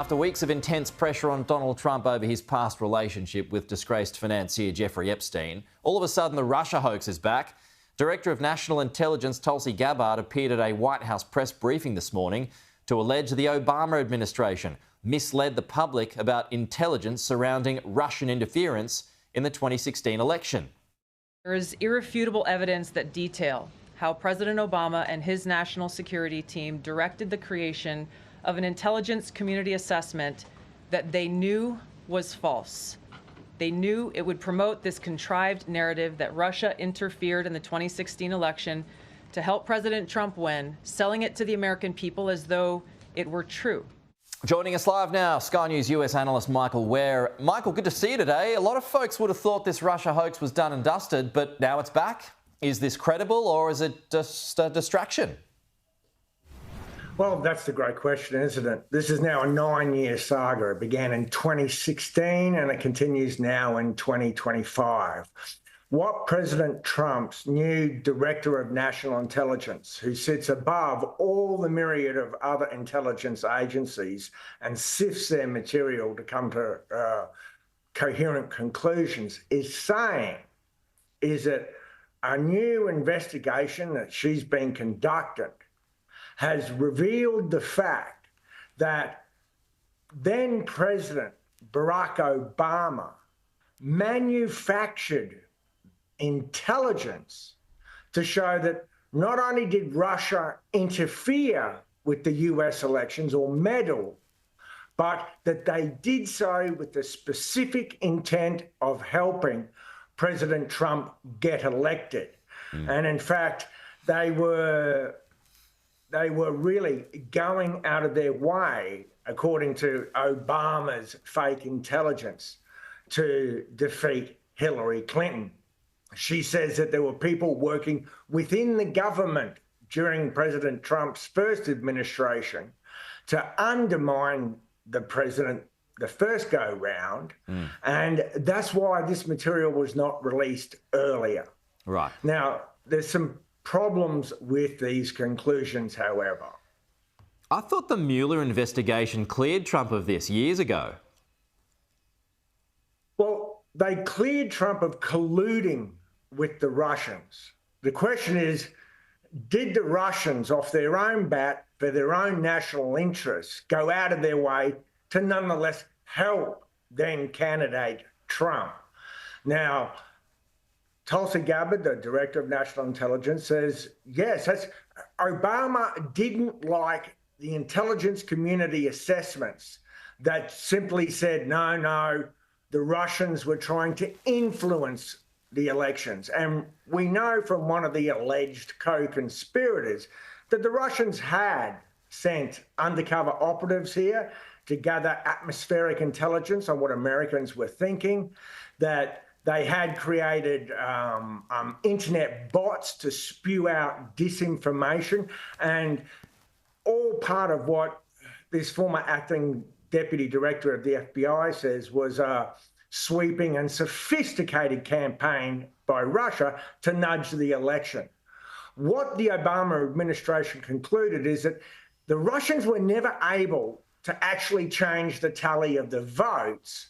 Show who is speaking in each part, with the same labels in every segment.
Speaker 1: After weeks of intense pressure on Donald Trump over his past relationship with disgraced financier Jeffrey Epstein, all of a sudden the Russia hoax is back. Director of National Intelligence Tulsi Gabbard appeared at a White House press briefing this morning to allege the Obama administration misled the public about intelligence surrounding Russian interference in the 2016 election.
Speaker 2: There is irrefutable evidence that detail how President Obama and his national security team directed the creation of an intelligence community assessment that they knew was false. They knew it would promote this contrived narrative that Russia interfered in the 2016 election to help President Trump win, selling it to the American people as though it were true.
Speaker 1: Joining us live now, Sky News US analyst Michael Ware. Michael, good to see you today. A lot of folks would have thought this Russia hoax was done and dusted, but now it's back. Is this credible or is it just a distraction?
Speaker 3: Well, that's the great question, isn't it? This is now a 9-year saga. It began in 2016 and it continues now in 2025. What President Trump's new Director of National Intelligence, who sits above all the myriad of other intelligence agencies and sifts their material to come to coherent conclusions, is saying is that a new investigation that she's been conducting has revealed the fact that then President Barack Obama manufactured intelligence to show that not only did Russia interfere with the US elections or meddle, but that they did so with the specific intent of helping President Trump get elected. And in fact, they were really going out of their way, according to Obama's fake intelligence, to defeat Hillary Clinton. She says that there were people working within the government during President Trump's first administration to undermine the president the first go round. And that's why this material was not released earlier.
Speaker 1: Right.
Speaker 3: Now, there's some problems with these conclusions, however.
Speaker 1: I thought the Mueller investigation cleared Trump of this years ago.
Speaker 3: Well, they cleared Trump of colluding with the Russians. The question is, did the Russians, off their own bat, for their own national interests, go out of their way to nonetheless help then candidate Trump? Now, Tulsi Gabbard, the Director of National Intelligence, says, yes, Obama didn't like the intelligence community assessments that simply said, no, the Russians were trying to influence the elections. And we know from one of the alleged co-conspirators that the Russians had sent undercover operatives here to gather atmospheric intelligence on what Americans were thinking, that they had created internet bots to spew out disinformation, and all part of what this former acting deputy director of the FBI says was a sweeping and sophisticated campaign by Russia to nudge the election. What the Obama administration concluded is that the Russians were never able to actually change the tally of the votes,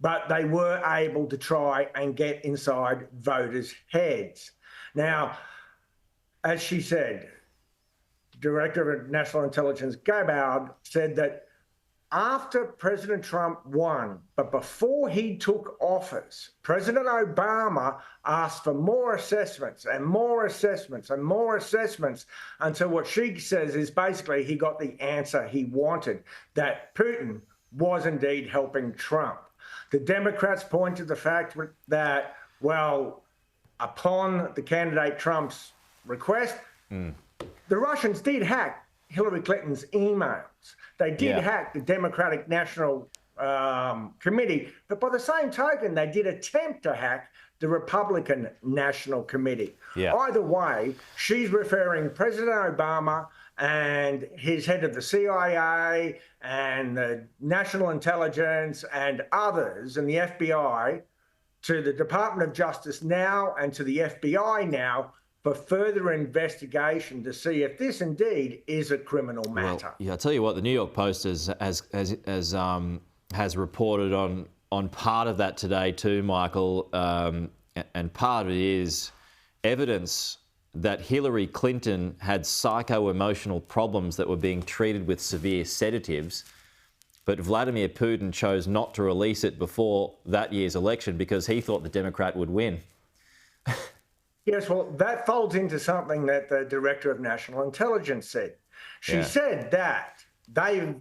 Speaker 3: but they were able to try and get inside voters' heads. Now, as she said, Director of National Intelligence Gabbard said that after President Trump won, but before he took office, President Obama asked for more assessments and more assessments and more assessments until what she says is basically he got the answer he wanted, that Putin was indeed helping Trump. The Democrats point to the fact that, well, upon the candidate Trump's request, the Russians did hack Hillary Clinton's emails. They did hack the Democratic National Committee, but by the same token, they did attempt to hack the Republican National Committee. Either way, she's referring President Obama and his head of the CIA and the National Intelligence and others and the FBI to the Department of Justice now and to the FBI now for further investigation to see if this indeed is a criminal matter.
Speaker 1: Well, yeah, I'll tell you what, the New York Post has reported on part of that today too, Michael, and part of it is evidence that Hillary Clinton had psycho-emotional problems that were being treated with severe sedatives, but Vladimir Putin chose not to release it before that year's election because he thought the Democrat would win.
Speaker 3: Yes, well, that folds into something that the Director of National Intelligence said. She said that they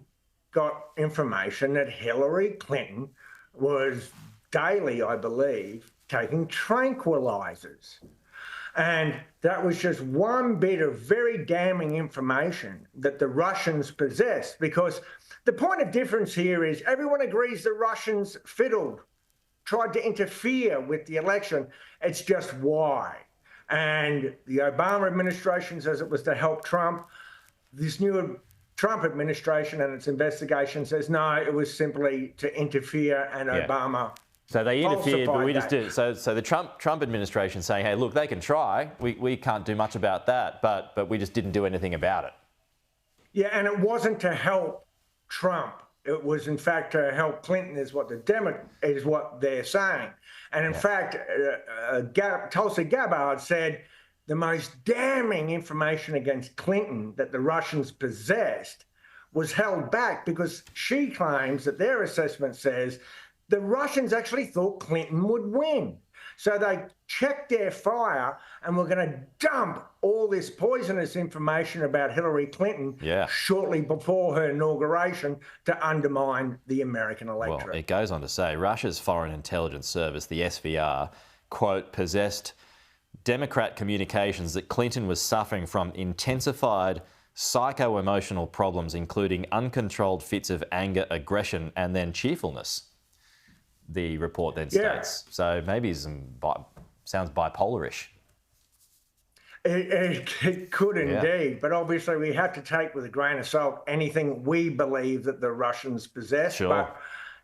Speaker 3: got information that Hillary Clinton was daily, I believe, taking tranquilizers. And that was just one bit of very damning information that the Russians possessed, because the point of difference here is everyone agrees the Russians fiddled, tried to interfere with the election. It's just why. And the Obama administration says it was to help Trump. This new Trump administration and its investigation says, no, it was simply to interfere, and Obama.
Speaker 1: So they interfered, but we just did it. So the Trump administration saying, hey, look, they can try. We can't do much about that, but we just didn't do anything about it.
Speaker 3: Yeah, and it wasn't to help Trump. It was, in fact, to help Clinton, is what they're saying. And in fact, Tulsi Gabbard said the most damning information against Clinton that the Russians possessed was held back because she claims that their assessment says the Russians actually thought Clinton would win. So they checked their fire and were going to dump all this poisonous information about Hillary Clinton shortly before her inauguration to undermine the American electorate.
Speaker 1: Well, it goes on to say Russia's Foreign Intelligence Service, the SVR, quote, possessed Democrat communications that Clinton was suffering from intensified psycho-emotional problems, including uncontrolled fits of anger, aggression, and then cheerfulness. The report then states. So maybe sounds bipolarish.
Speaker 3: It could indeed, but obviously we have to take with a grain of salt anything we believe that the Russians possess.
Speaker 1: Sure.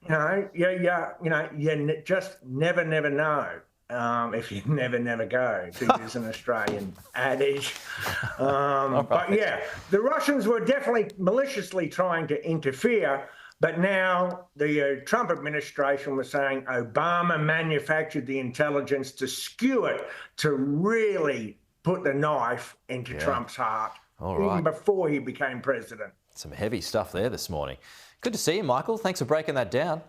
Speaker 3: But you just never know. If you never go, to use an Australian adage. But yeah, the Russians were definitely maliciously trying to interfere. But now the Trump administration was saying Obama manufactured the intelligence to skew it, to really put the knife into Trump's heart, even before he became president.
Speaker 1: Some heavy stuff there this morning. Good to see you, Michael. Thanks for breaking that down.